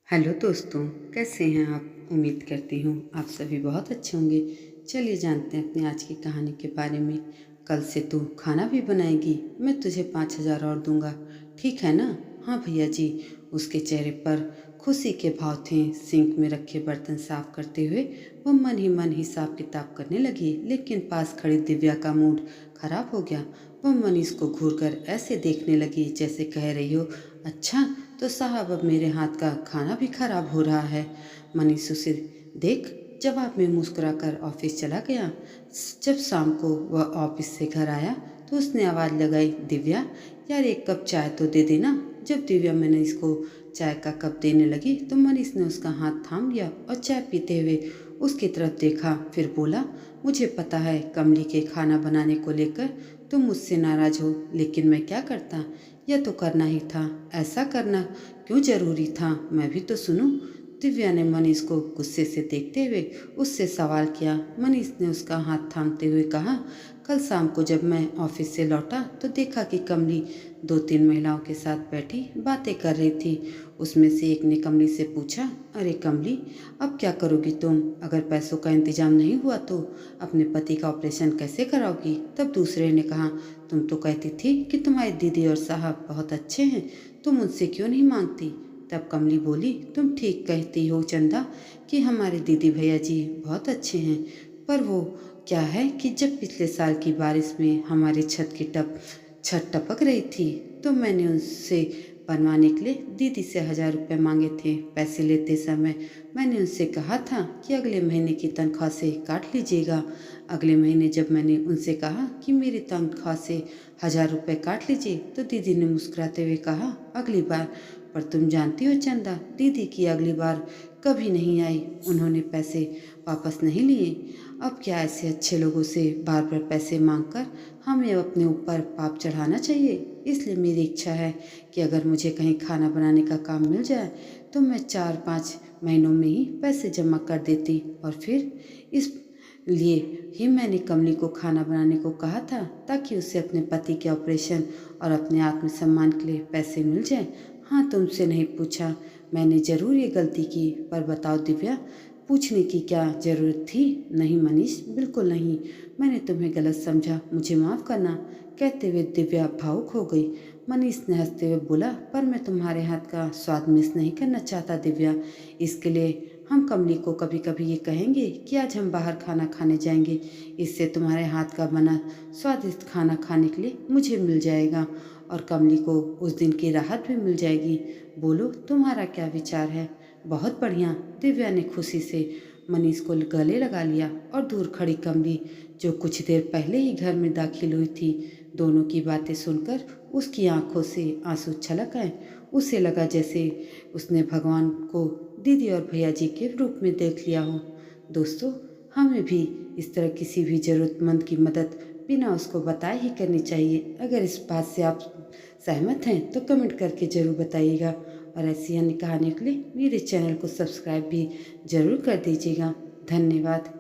Hello दोस्तों, कैसे हैं आप। उम्मीद करती हूँ आप सभी बहुत अच्छे होंगे। चलिए जानते हैं अपनी आज की कहानी के बारे में। कल से तू खाना भी बनाएगी, मैं तुझे 5,000 और दूंगा, ठीक है ना। हाँ भैया जी। उसके चेहरे पर खुशी के भाव थे। सिंक में रखे बर्तन साफ करते हुए वह मन ही मन हिसाब किताब करने लगी, लेकिन पास खड़ी दिव्या का मूड खराब हो गया। वह मनीष को घूर कर ऐसे देखने लगी जैसे कह रही हो, अच्छा तो साहब अब मेरे हाथ का खाना भी खराब हो रहा है। मनीष उसे देख जवाब में मुस्कुराकर ऑफिस चला गया। जब शाम को वह ऑफिस से घर आया तो उसने आवाज़ लगाई, दिव्या यार एक कप चाय तो दे देना। जब दिव्या मनीष को चाय का कप देने लगी तो मनीष ने उसका हाथ थाम लिया और चाय पीते हुए उसकी तरफ देखा। फिर बोला, मुझे पता है कमली के खाना बनाने को लेकर तुम मुझसे नाराज हो, लेकिन मैं क्या करता, यह तो करना ही था। ऐसा करना क्यों जरूरी था, मैं भी तो सुनूं। दिव्या ने मनीष को गुस्से से देखते हुए उससे सवाल किया। मनीष ने उसका हाथ थामते हुए कहा, कल शाम को जब मैं ऑफिस से लौटा तो देखा कि कमली 2-3 महिलाओं के साथ बैठी बातें कर रही थी। उसमें से एक ने कमली से पूछा, अरे कमली अब क्या करोगी तुम, अगर पैसों का इंतजाम नहीं हुआ तो अपने पति का ऑपरेशन कैसे कराओगी। तब दूसरे ने कहा, तुम तो कहती थी कि तुम्हारी दीदी और साहब बहुत अच्छे हैं, तुम उनसे क्यों नहीं मांगती। तब कमली बोली, तुम ठीक कहती हो चंदा कि हमारे दीदी भैया जी बहुत अच्छे हैं, पर वो क्या है कि जब पिछले साल की बारिश में हमारे छत टपक रही थी तो मैंने उनसे बनवाने के लिए दीदी से 1,000 रुपये मांगे थे। पैसे लेते समय मैंने उनसे कहा था कि अगले महीने की तनख्वाह से काट लीजिएगा। अगले महीने जब मैंने उनसे कहा कि मेरी तनख्वाह से 1,000 रुपये काट लीजिए तो दीदी ने मुस्कुराते हुए कहा, अगली बार। पर तुम जानती हो चंदा, दीदी की अगली बार कभी नहीं आई, उन्होंने पैसे वापस नहीं लिए। अब क्या ऐसे अच्छे लोगों से बार बार पैसे मांगकर हमें अपने ऊपर पाप चढ़ाना चाहिए। इसलिए मेरी इच्छा है कि अगर मुझे कहीं खाना बनाने का काम मिल जाए तो मैं 4-5 महीनों में ही पैसे जमा कर देती, और फिर इस लिए ही मैंने कमली को खाना बनाने को कहा था, ताकि उसे अपने पति के ऑपरेशन और अपने आत्मसम्मान के लिए पैसे मिल जाए। हाँ तुमसे नहीं पूछा, मैंने ज़रूर ये गलती की, पर बताओ दिव्या, पूछने की क्या ज़रूरत थी। नहीं मनीष, बिल्कुल नहीं, मैंने तुम्हें गलत समझा, मुझे माफ़ करना। कहते हुए दिव्या भावुक हो गई। मनीष ने हंसते हुए बोला, पर मैं तुम्हारे हाथ का स्वाद मिस नहीं करना चाहता दिव्या। इसके लिए हम कमली को कभी कभी ये कहेंगे कि आज हम बाहर खाना खाने जाएंगे, इससे तुम्हारे हाथ का बना स्वादिष्ट खाना खाने के लिए मुझे मिल जाएगा और कमली को उस दिन की राहत भी मिल जाएगी। बोलो तुम्हारा क्या विचार है। बहुत बढ़िया। दिव्या ने खुशी से मनीष को गले लगा लिया और दूर खड़ी कमली, जो कुछ देर पहले ही घर में दाखिल हुई थी, दोनों की बातें सुनकर उसकी आंखों से आंसू छलक आए। उसे लगा जैसे उसने भगवान को दीदी और भैया जी के रूप में देख लिया हो। दोस्तों, हमें भी इस तरह किसी भी ज़रूरतमंद की मदद बिना उसको बताए ही करनी चाहिए। अगर इस बात से आप सहमत हैं तो कमेंट करके ज़रूर बताइएगा, और ऐसी अन्य कहानियों के लिए मेरे चैनल को सब्सक्राइब भी ज़रूर कर दीजिएगा। धन्यवाद।